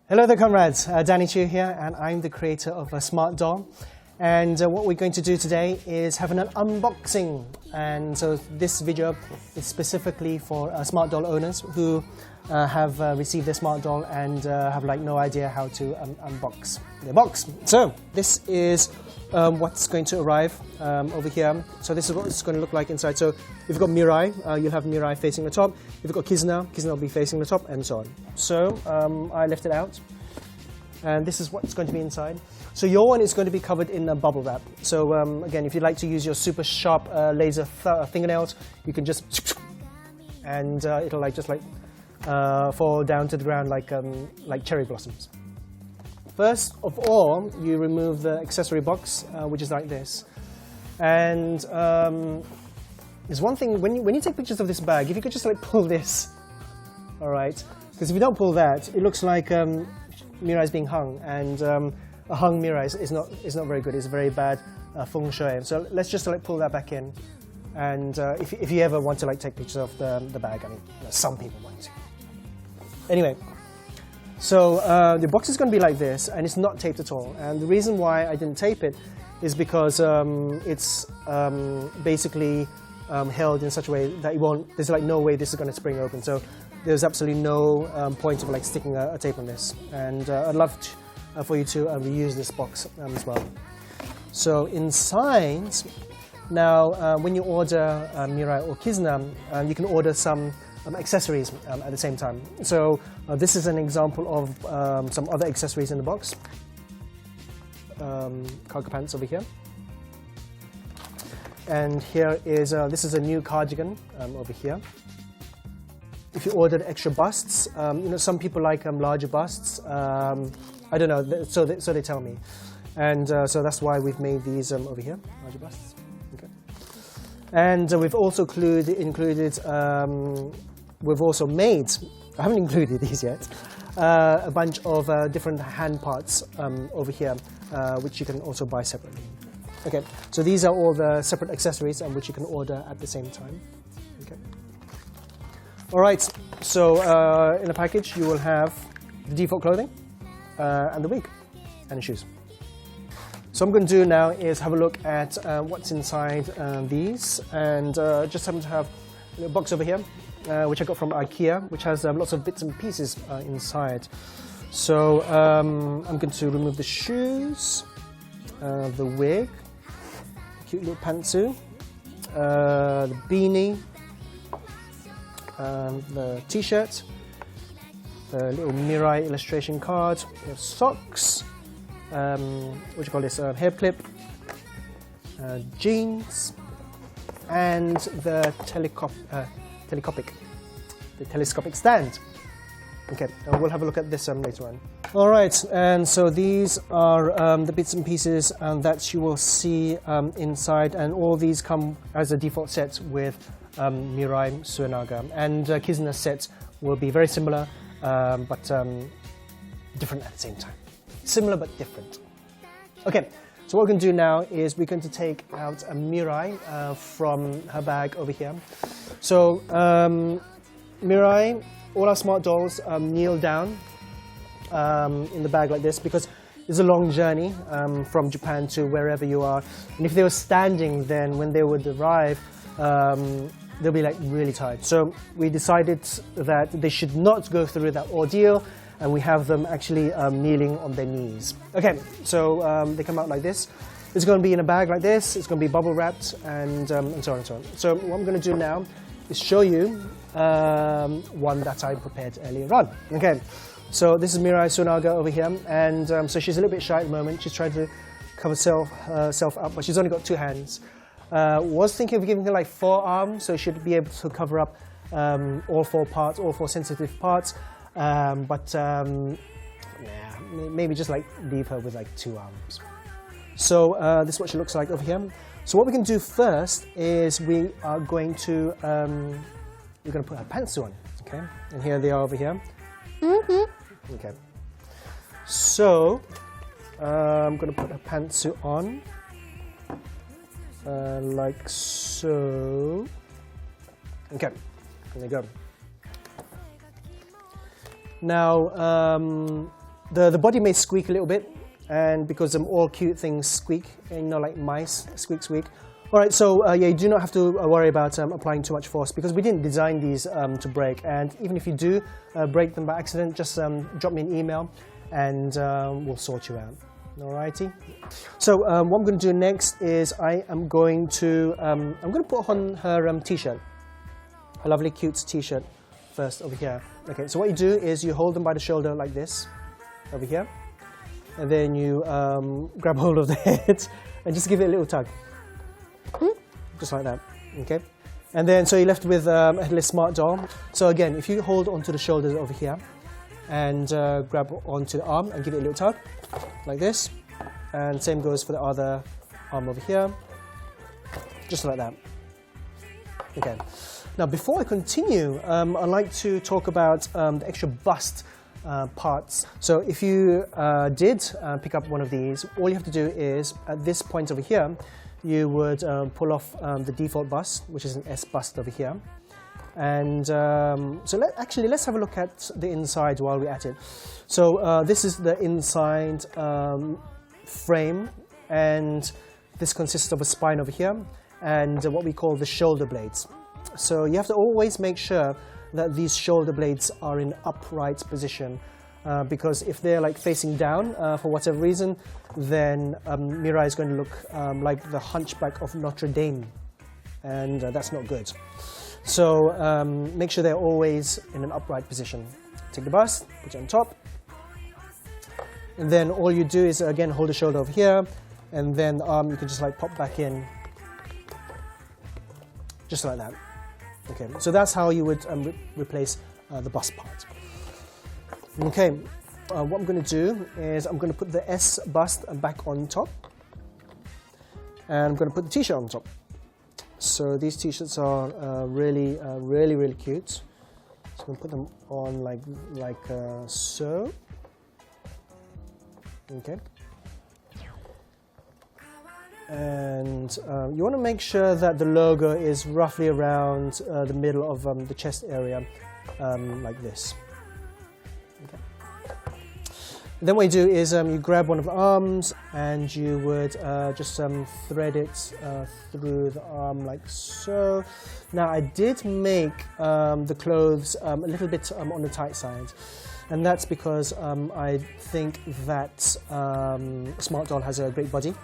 Hello there, comrades. Danny Choo here, and I'm the creator of a Smart Doll. And what we're going to do today is have an unboxing. And so this video is specifically for Smart Doll owners who have received their Smart Doll and have no idea how to unbox their box. So this is what's going to arrive over here. So this is what it's going to look like inside. So if you've got Mirai, you'll have Mirai facing the top. If you've got Kizuna, Kizuna will be facing the top, and so on. So I left it out, and this is what's going to be inside. So your one is going to be covered in a bubble wrap. So again, if you'd like to use your super sharp laser fingernails, you can just and it'll just fall down to the ground like cherry blossoms. First of all, you remove the accessory box, which is like this. And there's one thing, when you take pictures of this bag, if you could just pull this, all right? Because if you don't pull that, it looks like Mirai is being hung, and a hung Mirai is not very good. It's very bad feng shui. So let's just pull that back in. And if you ever want to take pictures of the bag, I mean, some people want to. Anyway. So the box is going to be like this, and it's not taped at all. And the reason why I didn't tape it is because it's basically held in such a way that it won't. There's no way this is going to spring open. So there's absolutely no point of sticking a tape on this. And I'd love for you to reuse this box as well. So inside, now when you order Mirai or Kizuna, you can order some accessories at the same time. So this is an example of some other accessories in the box. Cargo pants over here. And here is, this is a new cardigan over here. If you ordered extra busts, some people like larger busts. I don't know, so they tell me. And so that's why we've made these over here, larger busts. Okay. And we've also included we've also made, I haven't included these yet, a bunch of different hand parts over here, which you can also buy separately. Okay, so these are all the separate accessories which you can order at the same time. Okay. All right, so in the package you will have the default clothing and the wig and the shoes. So what I'm going to do now is have a look at what's inside these, and just happen to have a little box over here, which I got from IKEA, which has lots of bits and pieces inside. So I'm going to remove the shoes, the wig, cute little pantsuit, the beanie, the t-shirt, the little Mirai illustration card, the socks, what do you call this, hair clip, jeans, and the telescopic stand. Okay, and we'll have a look at this later on. All right, and so these are the bits and pieces that you will see inside, and all these come as a default set with Mirai Suenaga. And Kizuna sets will be very similar, but different at the same time. Similar but different. Okay, so what we're going to do now is we're going to take out a Mirai from her bag over here. So Mirai, all our Smart Dolls kneel down in the bag like this because it's a long journey from Japan to wherever you are. And if they were standing, then when they would arrive, they'll be really tired. So we decided that they should not go through that ordeal, and we have them actually kneeling on their knees. Okay, so they come out like this. It's going to be in a bag like this. It's going to be bubble wrapped, and so on and so on. So what I'm going to do now is show you one that I prepared earlier on. Okay, so this is Mirai Suenaga over here, and so she's a little bit shy at the moment. She's trying to cover herself up, but she's only got 2 hands. Was thinking of giving her 4 arms, so she should be able to cover up all 4 parts, all 4 sensitive parts. But yeah, maybe just leave her with 2 arms. So this is what she looks like over here. So what we can do first is we are going to we're going to put her pantsuit on. Okay, and here they are over here. Okay. So I'm going to put her pantsuit on like so. Okay, there you go. Now, The body may squeak a little bit, and because all cute things squeak, and you know, like mice, squeak, squeak. All right, so yeah, you do not have to worry about applying too much force because we didn't design these to break. And even if you do break them by accident, just drop me an email, and we'll sort you out. Alrighty. So what I'm going to do next is I'm going to put on her t-shirt, a lovely cute t-shirt first over here. Okay, so what you do is you hold them by the shoulder like this, over here, and then you grab hold of the head and just give it a little tug. Just like that, okay? And then, so you're left with a headless smart doll. So again, if you hold onto the shoulders over here and grab onto the arm and give it a little tug, like this. And same goes for the other arm over here, just like that. Okay. Now, before I continue, I'd like to talk about the extra bust parts. So if you did pick up one of these, all you have to do is, at this point over here, you would pull off the default bust, which is an S bust over here. And so let's have a look at the inside while we're at it. So this is the inside frame, and this consists of a spine over here and what we call the shoulder blades. So you have to always make sure that these shoulder blades are in upright position, because if they're like facing down for whatever reason, then Mirai is going to look like the Hunchback of Notre Dame, and that's not good. So make sure they're always in an upright position. Take the bust, put it on top, and then all you do is again hold the shoulder over here, and then the arm you can just like pop back in, just like that. Okay, so that's how you would replace the bust part. Okay, what I'm going to do is I'm going to put the S bust back on top, and I'm going to put the t-shirt on top. So these t-shirts are really cute. So I'm going to put them on like so. Okay. And you want to make sure that the logo is roughly around the middle of the chest area, like this. Okay. Then what you do is you grab one of the arms and you would just thread it through the arm like so. Now I did make the clothes a little bit on the tight side, and that's because I think that Smart Doll has a great body,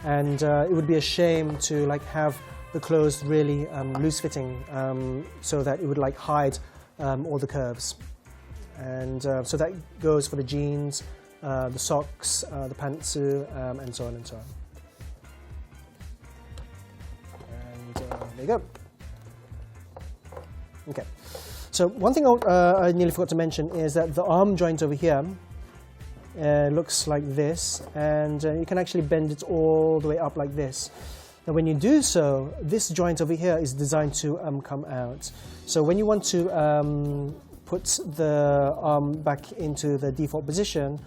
and it would be a shame to like have the clothes really loose fitting, so that it would like hide all the curves. And so that goes for the jeans, the socks, the pantsuit, and so on and so on. And there you go. Okay. So one thing I nearly forgot to mention is that the arm joint over here looks like this, and you can actually bend it all the way up like this. Now when you do so, this joint over here is designed to come out. So when you want to put the arm back into the default position,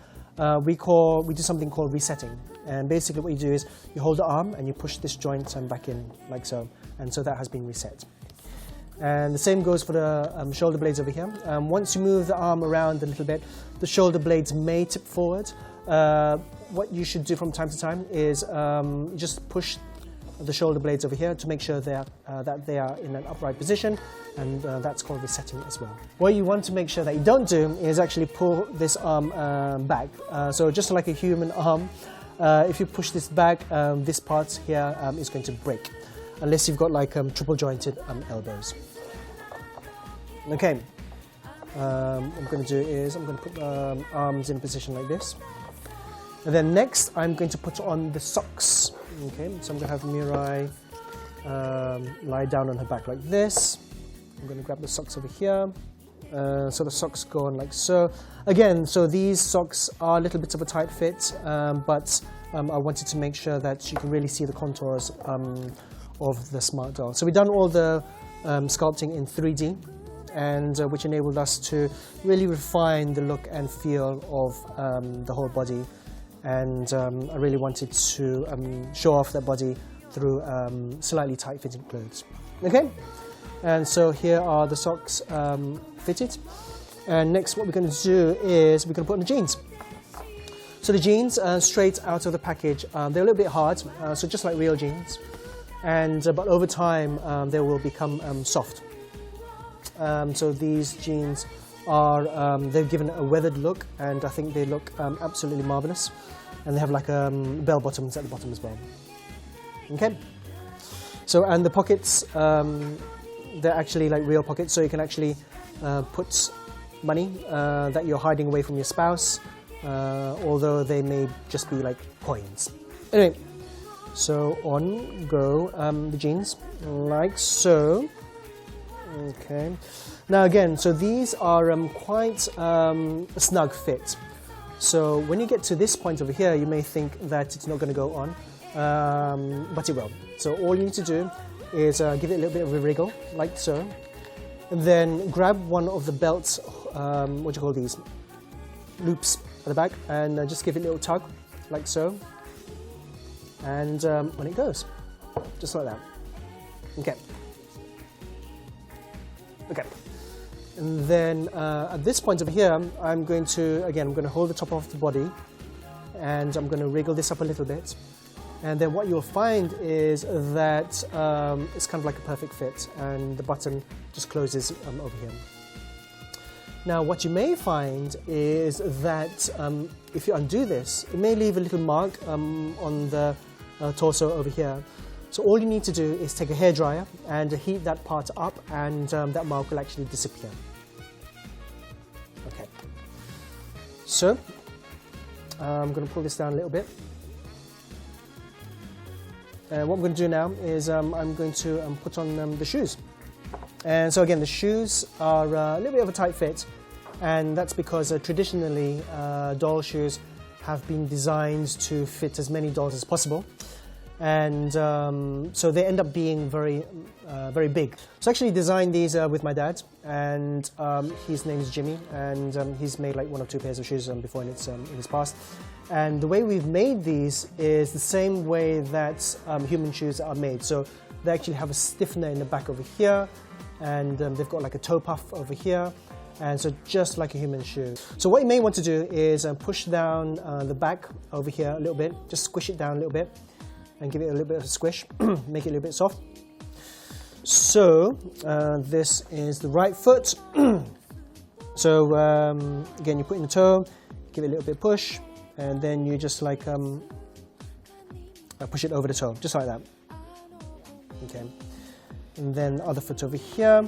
we do something called resetting. And basically what you do is you hold the arm and you push this joint back in like so, and so that has been reset. And the same goes for the shoulder blades over here. Once you move the arm around a little bit, the shoulder blades may tip forward. What you should do from time to time is just push the shoulder blades over here to make sure that they are in an upright position, and that's called resetting as well. What you want to make sure that you don't do is actually pull this arm back. So just like a human arm, if you push this back, this part here is going to break, unless you've got like triple jointed elbows. Okay, what I'm going to do is I'm going to put the arms in position like this. And then next I'm going to put on the socks. Okay, so I'm going to have Mirai lie down on her back like this. I'm going to grab the socks over here. So the socks go on like so. Again, so these socks are a little bit of a tight fit, but I wanted to make sure that you can really see the contours of the Smart Doll. So we've done all the sculpting in 3D, and which enabled us to really refine the look and feel of the whole body. And I really wanted to show off that body through slightly tight-fitting clothes. Okay, and so here are the socks fitted. And next what we're going to do is we're going to put on the jeans. So the jeans, straight out of the package, they're a little bit hard, so just like real jeans. And but over time they will become soft. So these jeans are, they've given a weathered look, and I think they look absolutely marvellous. And they have like bell bottoms at the bottom as well. Okay. So, and the pockets, they're actually like real pockets, so you can actually put money that you're hiding away from your spouse, although they may just be like coins. Anyway, so on go the jeans, like so. Okay. Now again, so these are quite a snug fit. So when you get to this point over here, you may think that it's not going to go on, but it will. So all you need to do is give it a little bit of a wriggle, like so. And then grab one of the belts, what do you call these, loops at the back, and just give it a little tug, like so. And when it goes, just like that. Okay. Okay. And then at this point over here, I'm going to hold the top of the body, and I'm going to wriggle this up a little bit. And then what you'll find is that it's kind of like a perfect fit, and the button just closes over here. Now what you may find is that if you undo this, it may leave a little mark on the torso over here. So all you need to do is take a hairdryer and heat that part up, and that mark will actually disappear. Okay. So I'm going to pull this down a little bit. And what I'm going to do now is I'm going to put on the shoes. And so again, the shoes are a little bit of a tight fit, and that's because traditionally doll shoes have been designed to fit as many dolls as possible. And so they end up being very big. So I actually designed these with my dad, and his name is Jimmy, and he's made like 1 or 2 pairs of shoes before in his past. And the way we've made these is the same way that human shoes are made. So they actually have a stiffener in the back over here, and they've got like a toe puff over here, and so just like a human shoe. So what you may want to do is push down the back over here a little bit, just squish it down a little bit, and give it a little bit of a squish, make it a little bit soft. So this is the right foot. So again, you put in the toe, give it a little bit of push, and then you just like push it over the toe, just like that. Okay. And then other foot over here.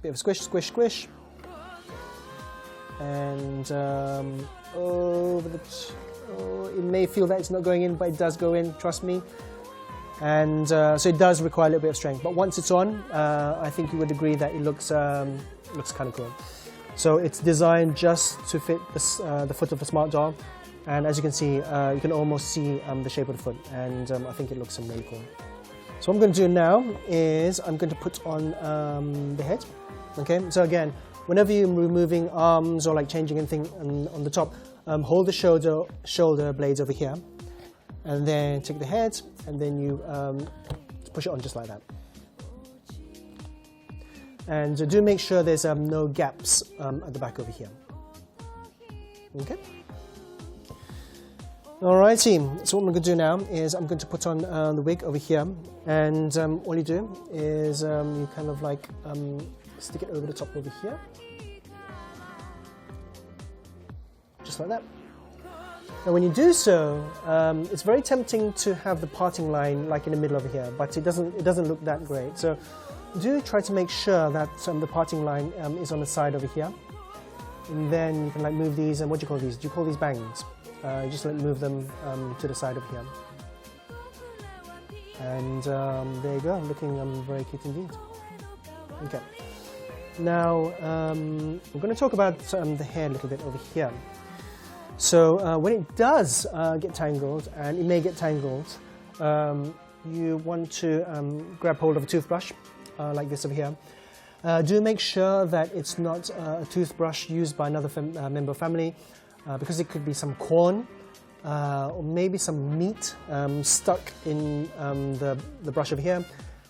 Bit of a squish, squish, squish. And over the... it may feel that it's not going in, but it does go in, trust me. And so it does require a little bit of strength. But once it's on, I think you would agree that it looks kind of cool. So it's designed just to fit the foot of a smart doll. And as you can see, you can almost see the shape of the foot. And I think it looks really cool. So what I'm going to do now is I'm going to put on the head. Okay, so again, whenever you're removing arms or like changing anything on the top, hold the shoulder blades over here, and then take the head, and then you push it on just like that. And do make sure there's no gaps at the back over here. Okay. Alrighty, so what I'm going to do now is I'm going to put on the wig over here, and all you do is you kind of like stick it over the top over here. Just like that. Now when you do so, it's very tempting to have the parting line like in the middle over here, but it doesn't look that great. So do try to make sure that the parting line is on the side over here. And then you can like move these, and what do you call these? Do you call these bangs? Just like move them to the side over here. And there you go, looking very cute indeed. Okay. Now we're going to talk about the hair a little bit over here. So when it does get tangled, and it may get tangled, you want to grab hold of a toothbrush like this over here. Do make sure that it's not a toothbrush used by another member of family, because it could be some corn or maybe some meat stuck in the brush over here.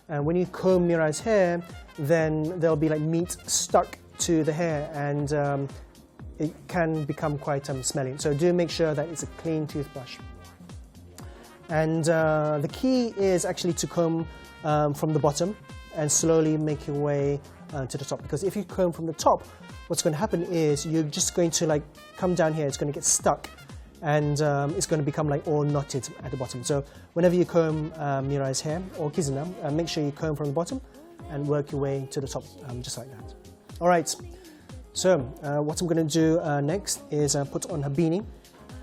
And when you comb Mirai's hair, then there'll be like meat stuck to the hair, and it can become quite smelly. So do make sure that it's a clean toothbrush. And the key is actually to comb from the bottom and slowly make your way to the top, because if you comb from the top, what's going to happen is you're just going to like come down here, it's going to get stuck, and it's going to become like all knotted at the bottom. So whenever you comb Mirai's hair, or Kizuna, make sure you comb from the bottom and work your way to the top, just like that. Alright, so what I'm going to do next is put on her beanie,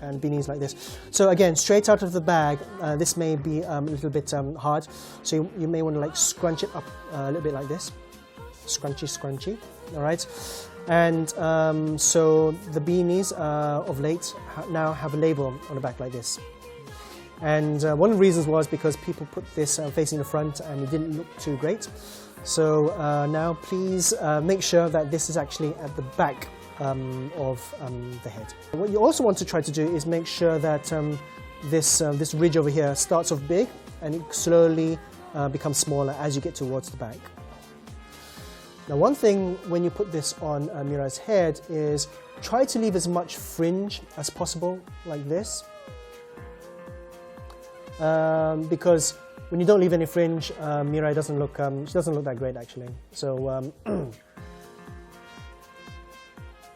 and beanies like this. So again, straight out of the bag, this may be a little bit hard, so you may want to like scrunch it up a little bit like this. Scrunchy, scrunchy, alright? And so the beanies of late now have a label on the back like this. And one of the reasons was because people put this facing the front and it didn't look too great. So now please make sure that this is actually at the back of the head. What you also want to try to do is make sure that this ridge over here starts off big and it slowly becomes smaller as you get towards the back. Now, one thing when you put this on Mirai's head is try to leave as much fringe as possible, like this. Because when you don't leave any fringe, Mirai doesn't look, she doesn't look that great actually. So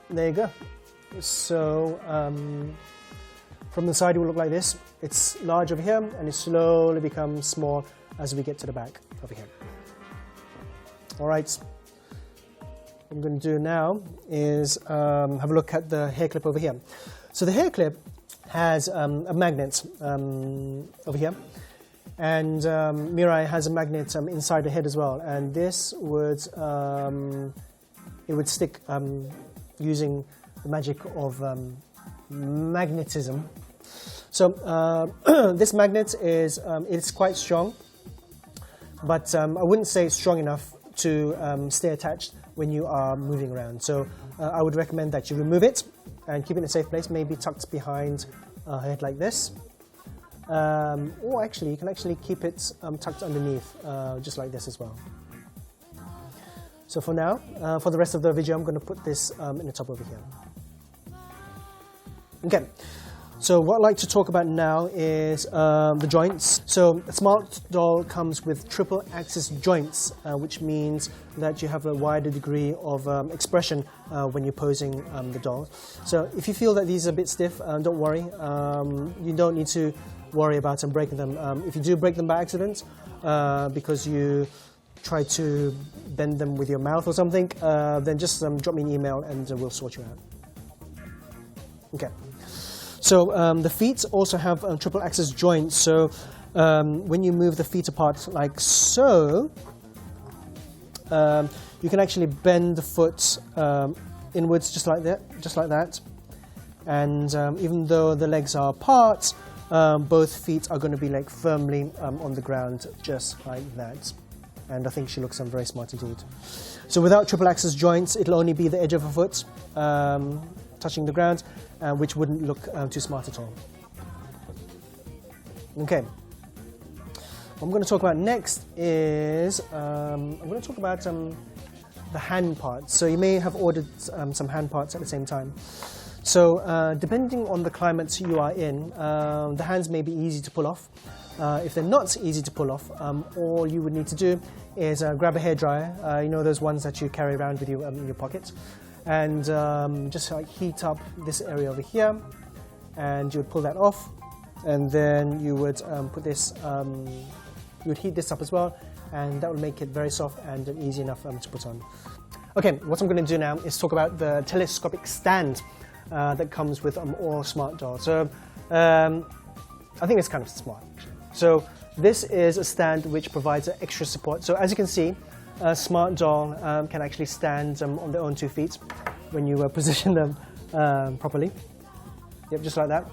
there you go. So from the side it will look like this. It's large over here and it slowly becomes small as we get to the back over here. Alright. What I'm going to do now is have a look at the hair clip over here. So the hair clip has a magnet over here, and Mirai has a magnet inside the head as well, and this would it would stick using the magic of magnetism. So this magnet is it's quite strong, but I wouldn't say it's strong enough to stay attached when you are moving around. So I would recommend that you remove it and keep it in a safe place, maybe tucked behind her head like this. Or actually, you can actually keep it tucked underneath, just like this as well. So for now, for the rest of the video, I'm going to put this in the top over here. Okay. So what I'd like to talk about now is the joints. So a smart doll comes with triple axis joints, which means that you have a wider degree of expression when you're posing the doll. So if you feel that these are a bit stiff, don't worry. You don't need to worry about breaking them. If you do break them by accident, because you try to bend them with your mouth or something, then just drop me an email and we'll sort you out. Okay. So the feet also have triple axis joints, so when you move the feet apart like so, you can actually bend the foot inwards just like that. And even though the legs are apart, both feet are going to be like firmly on the ground just like that. And I think she looks very smart indeed. So without triple axis joints, it'll only be the edge of her foot touching the ground, which wouldn't look too smart at all. Okay. What I'm going to talk about next is I'm going to talk about the hand parts. So you may have ordered some hand parts at the same time. So depending on the climate you are in, the hands may be easy to pull off. If they're not easy to pull off, all you would need to do is grab a hairdryer, you know those ones that you carry around with you in your pocket, and just like heat up this area over here, and you would pull that off, and then you would put this, you would heat this up as well, and that will make it very soft and easy enough to put on. Okay, what I'm going to do now is talk about the telescopic stand that comes with all smart dolls. So I think it's kind of smart. So this is a stand which provides extra support. So as you can see, a smart doll can actually stand on their own 2 feet when you position them properly. Yep, just like that.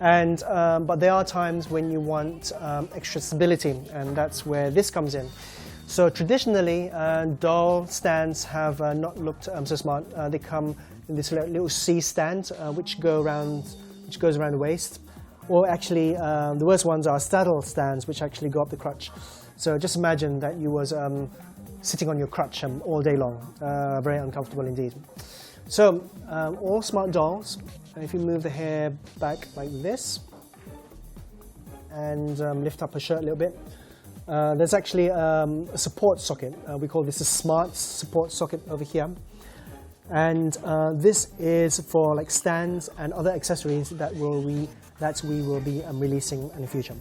And but there are times when you want extra stability, and that's where this comes in. So traditionally, doll stands have not looked so smart. They come in this little C stand, which goes around the waist. Or actually, the worst ones are saddle stands, which actually go up the crutch. So just imagine that you was sitting on your crutch all day long. Very uncomfortable indeed. So all smart dolls, if you move the hair back like this and lift up her shirt a little bit, there's actually a support socket. We call this a smart support socket over here. And this is for like stands and other accessories that we will be releasing in the future.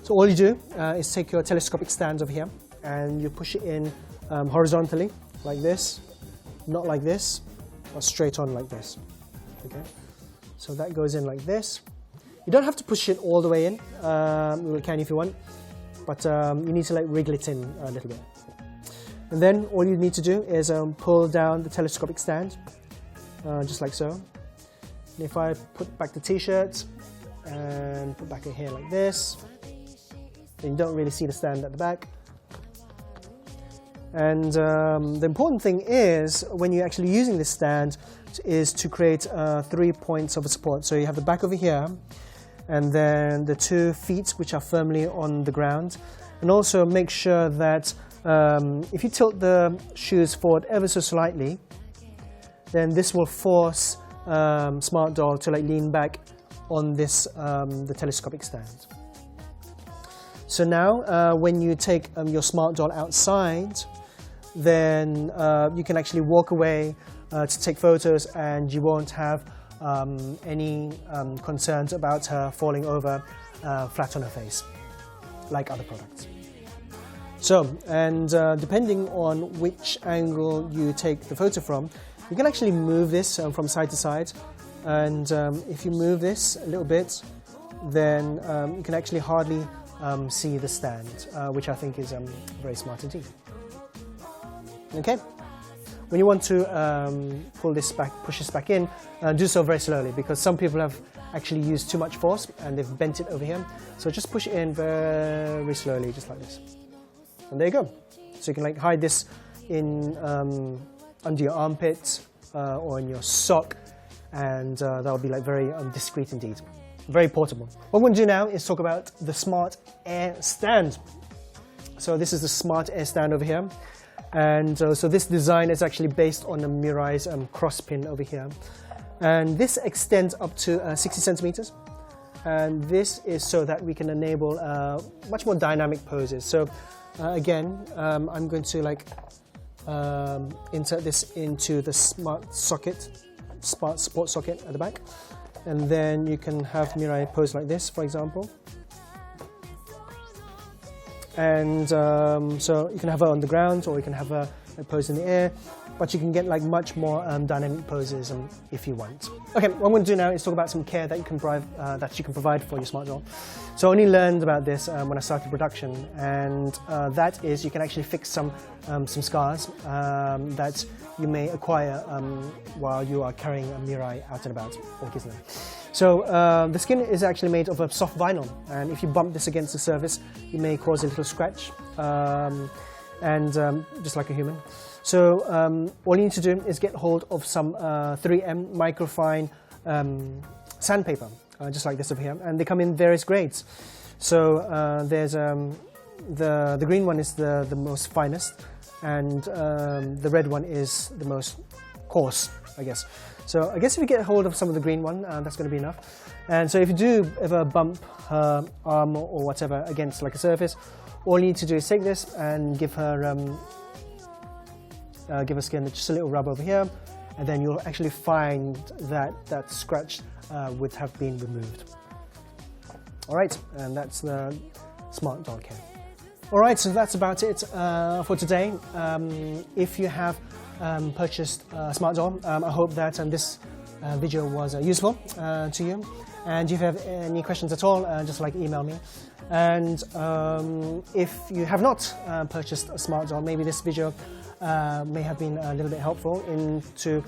So all you do is take your telescopic stand over here and you push it in horizontally like this, not like this, but straight on like this. Okay, so that goes in like this. You don't have to push it all the way in. You can if you want, but you need to like wriggle it in a little bit. And then all you need to do is pull down the telescopic stand, just like so. And if I put back the t-shirt and put back her hair like this, then you don't really see the stand at the back. And the important thing is, when you're actually using this stand, is to create 3 points of support. So you have the back over here, and then the 2 feet which are firmly on the ground. And also make sure that if you tilt the shoes forward ever so slightly, then this will force Smart Doll to like lean back on this the telescopic stand. So now when you take your Smart Doll outside, then you can actually walk away to take photos, and you won't have any concerns about her falling over flat on her face, like other products. So, and depending on which angle you take the photo from, you can actually move this from side to side. And if you move this a little bit, then you can actually hardly see the stand, which I think is very smart indeed. Okay, when you want to pull this back, push this back in, do so very slowly, because some people have actually used too much force and they've bent it over here. So just push it in very slowly, just like this. And there you go. So you can like hide this in under your armpit or in your sock, and that'll be like very discreet indeed. Very portable. What we're going to do now is talk about the Smart Air Stand. So this is the Smart Air Stand over here. And so this design is actually based on the Mirai's cross pin over here. And this extends up to 60 centimeters. And this is so that we can enable much more dynamic poses. So again, I'm going to like insert this into the smart support socket at the back. And then you can have Mirai pose like this, for example. And so you can have her on the ground, or you can have her pose in the air, but you can get like much more dynamic poses if you want. Okay, what I'm going to do now is talk about some care that you can provide for your Smart Doll. So I only learned about this when I started production, and that is you can actually fix some scars that you may acquire while you are carrying a Mirai out and about, or Kisna. So the skin is actually made of a soft vinyl, and if you bump this against the surface, it may cause a little scratch, and just like a human. So all you need to do is get hold of some 3M microfine sandpaper, just like this over here, and they come in various grades. So there's the green one is the most finest, and the red one is the most coarse, I guess. So I guess if you get hold of some of the green one, that's going to be enough. And so if you do ever bump her arm or whatever against like a surface, all you need to do is take this and give her skin just a little rub over here, and then you'll actually find that that scratch would have been removed. All right, and that's the Smart Doll Care. All right, so that's about it for today. If you have purchased a Smart Doll, I hope that this video was useful to you. And if you have any questions at all, just like email me. And if you have not purchased a Smart Doll, maybe this video may have been a little bit helpful into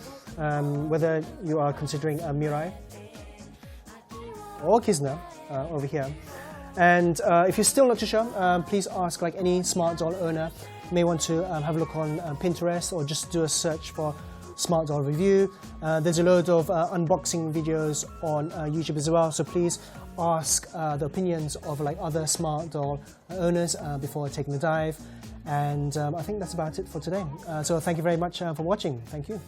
whether you are considering a Mirai or Kizna over here. And if you're still not too sure, please ask like any Smart Doll owner. You may want to have a look on Pinterest, or just do a search for Smart Doll review. There's a load of unboxing videos on YouTube as well, so please ask the opinions of like other Smart Doll owners before taking the dive. And I think that's about it for today. So thank you very much for watching. Thank you.